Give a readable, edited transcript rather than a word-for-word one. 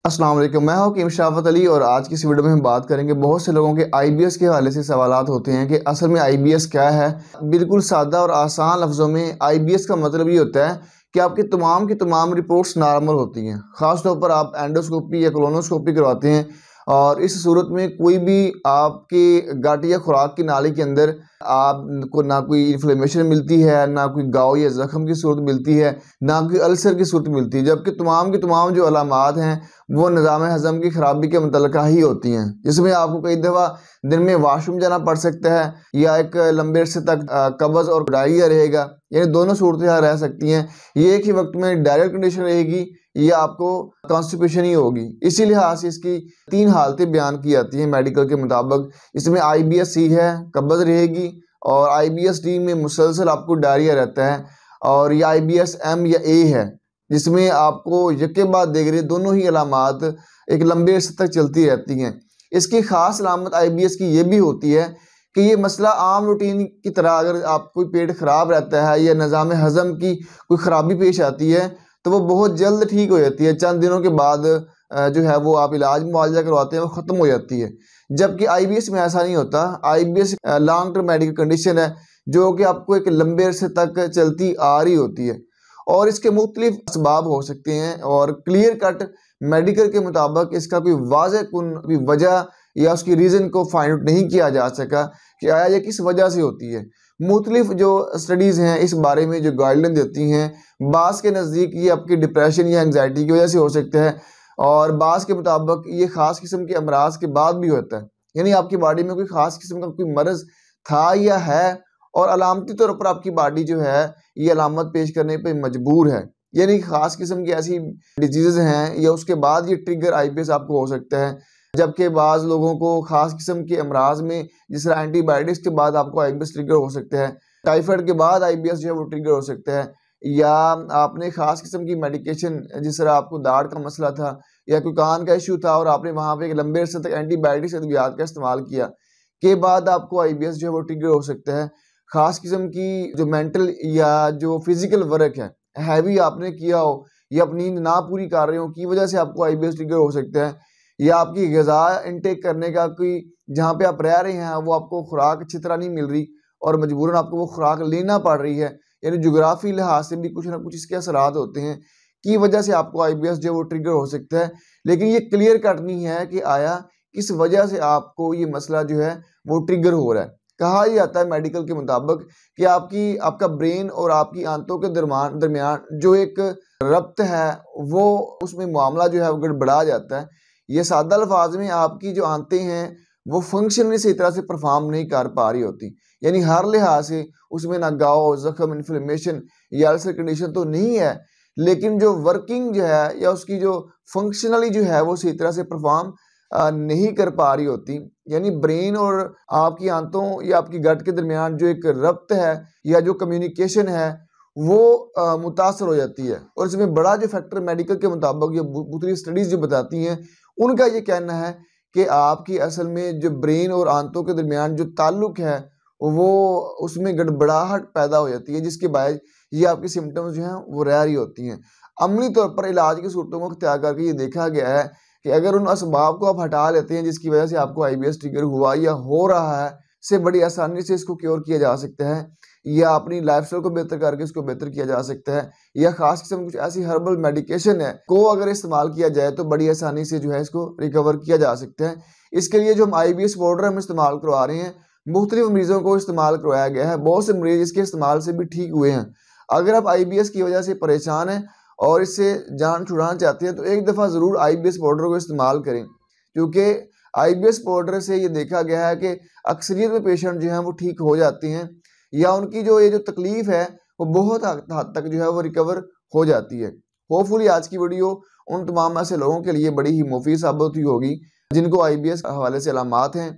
अस्सलाम वालेकुम, मैं हूं हकीम शराफत अली और आज की इस वीडियो में हम बात करेंगे। बहुत से लोगों के आईबीएस के हवाले से सवालात होते हैं कि असल में आईबीएस क्या है। बिल्कुल सादा और आसान लफ्ज़ों में आईबीएस का मतलब ये होता है कि आपकी तमाम की तमाम रिपोर्ट्स नॉर्मल होती हैं। ख़ास तौर पर आप एंडोस्कोपी या कोलोनोस्कोपी करवाते हैं और इस सूरत में कोई भी आपके गट या खुराक की नाली के अंदर आपको ना कोई इन्फ्लेमेशन मिलती है, ना कोई घाव या ज़ख्म की सूरत मिलती है, ना कोई अल्सर की सूरत मिलती है। जबकि तमाम की तमाम जो अलामात हैं वो निज़ाम हज़म की ख़राबी के मुतल्लिक़ा ही होती हैं, जिसमें आपको कई दफ़ा दिन में वाशरूम जाना पड़ सकता है या एक लंबे अरसे तक कब्ज़ और डायरिया रहेगा। यानी दोनों सूरतें रह सकती हैं। ये एक ही वक्त में डायरियल कंडीशन रहेगी या आपको कॉन्स्टिपेशन ही होगी। इसी लिहाज से इसकी 3 हालतें बयान की जाती हैं मेडिकल के मुताबिक। इसमें आईबीएस सी है, कब्ज़ रहेगी, और आईबीएस डी में मुसलसल आपको डायरिया रहता है, और ये आईबीएस एम या ए है जिसमें आपको यके बाद देगरे दोनों ही अलामात एक लंबे अरसे तक चलती रहती हैं। इसकी ख़ास अलामत आईबीएस की ये भी होती है कि ये मसला आम रूटीन की तरह, अगर आप कोई पेट ख़राब रहता है या निज़ाम हज़म की कोई ख़राबी पेश आती है तो वो बहुत जल्द ठीक हो जाती है। चंद दिनों के बाद जो है वो आप इलाज मुआवजा करवाते हैं, वो ख़त्म हो जाती है। जबकि आईबीएस में ऐसा नहीं होता। IBS long term medical condition है जो कि आपको एक लंबे अरसे तक चलती आ रही होती है और इसके मुख्तलिफ असबाब हो सकते हैं और क्लियर कट मेडिकल के मुताबिक इसका कोई वाज़ेह कोई वजह या उसकी रीज़न को फाइंड आउट नहीं किया जा सका कि आया ये किस वजह से होती है। मुख्तलिफ जो स्टडीज़ हैं इस बारे में जो गाइडलाइन देती हैं, बाज़ के नज़दीक ये आपकी डिप्रेशन या एंग्जाइटी की वजह से हो सकता है और बाज़ के मुताबिक ये ख़ास किस्म के अमराज के बाद भी होता है। यानी आपकी बॉडी में कोई ख़ास किस्म का कोई मर्ज़ था या है और अलामती तौर पर आपकी बॉडी जो है ये अलामत पेश करने पर मजबूर है। यानी ख़ास किस्म की ऐसी डिजीज़ हैं या उसके बाद ये ट्रिगर आईबीएस आपको हो सकता है। जबकि बाज़ लोगों को ख़ास किस्म के अमराज में जिस तरह एंटीबायोटिक्स के बाद आपको आईबीएस ट्रिगर हो सकता है, टाइफाइड के बाद आईबीएस जो है वो ट्रिगर हो सकता है, या आपने ख़ास किस्म की मेडिकेशन जिस तरह आपको दाढ़ का मसला था या कोई कान का इशू था और आपने वहाँ पे एक लंबे अरसे तक एंटीबायोटिक्स अद्वियात का इस्तेमाल किया के बाद आपको आईबीएस जो है वो ट्रिगर हो सकता है। ख़ास किस्म की जो मेंटल या जो फिज़िकल वर्क है हैवी आपने किया हो या अपनी नींद ना पूरी कर रहे हो की वजह से आपको आईबीएस ट्रिगर हो सकता है, या आपकी ग़िज़ा इनटेक करने का कोई जहाँ पे आप रह रहे हैं वो आपको खुराक अच्छी तरह नहीं मिल रही और मजबूरन आपको वो खुराक लेना पड़ रही है। यानी जोग्राफी लिहाज से भी कुछ ना कुछ इसके असरात होते हैं की वजह से आपको आईबीएस जो है वो ट्रिगर हो सकता है। लेकिन ये क्लियर कट नहीं है कि आया किस वजह से आपको ये मसला जो है वो ट्रिगर हो रहा है। कहा यह जाता है मेडिकल के मुताबिक कि आपका ब्रेन और आपकी आंतों के दरमियान जो एक रब्त है वो उसमें मामला जो है वो गड़बड़ा जाता है। ये सादा अल्फाज में आपकी जो आंतें हैं वो फंक्शन इसी तरह से परफॉर्म नहीं कर पा रही होती। यानी हर लिहाज से उसमें ना घाव, ज़ख्म, इन्फ्लेमेशन या अल्सर कंडीशन तो नहीं है, लेकिन जो वर्किंग जो है या उसकी जो फंक्शनली जो है वो सही तरह से परफॉर्म नहीं कर पा रही होती। यानी ब्रेन और आपकी आंतों या आपकी गट के दरमियान जो एक रब्त है या जो कम्युनिकेशन है वो मुतासर हो जाती है। और इसमें बड़ा जो फैक्टर मेडिकल के मुताबिक ये मुख्तलिफ स्टडीज़ जो बताती हैं उनका ये कहना है कि आपकी असल में जो ब्रेन और आंतों के दरमियान जो ताल्लुक़ है वो उसमें गड़बड़ाहट पैदा हो जाती है, जिसके बायस ये आपकी सिम्टम्स जो हैं वो रह रही होती हैं। अमली तौर पर इलाज की सूरतों को अख्तियार करके ये देखा गया है कि अगर उन असबाब को आप हटा लेते हैं जिसकी वजह से आपको आईबीएस ट्रिगर हुआ या हो रहा है, से बड़ी आसानी से इसको क्योर किया जा सकता है, या अपनी लाइफस्टाइल को बेहतर करके इसको बेहतर किया जा सकता है, या ख़ास किस्म कुछ ऐसी हर्बल मेडिकेशन है को अगर इस्तेमाल किया जाए तो बड़ी आसानी से जो है इसको रिकवर किया जा सकता है। इसके लिए जो हम आईबीएस पाउडर हम इस्तेमाल करवा रहे हैं मुख्तलिफ मरीज़ों को इस्तेमाल करवाया गया है। बहुत से मरीज़ इसके इस्तेमाल से भी ठीक हुए हैं। अगर आप आईबीएस की वजह से परेशान हैं और इससे जान छुड़ाना चाहते हैं तो एक दफ़ा ज़रूर आईबीएस पाउडर को इस्तेमाल करें, क्योंकि आईबीएस पाउडर से ये देखा गया है कि अक्सरियत में पेशेंट जो हैं वो ठीक हो जाते हैं या उनकी जो ये जो तकलीफ़ है वो बहुत हद तक जो है वो रिकवर हो जाती है। होपफुली आज की वीडियो उन तमाम ऐसे लोगों के लिए बड़ी ही मुफीद साबित हुई होगी जिनको आईबीएस हवाले से अलामात हैं।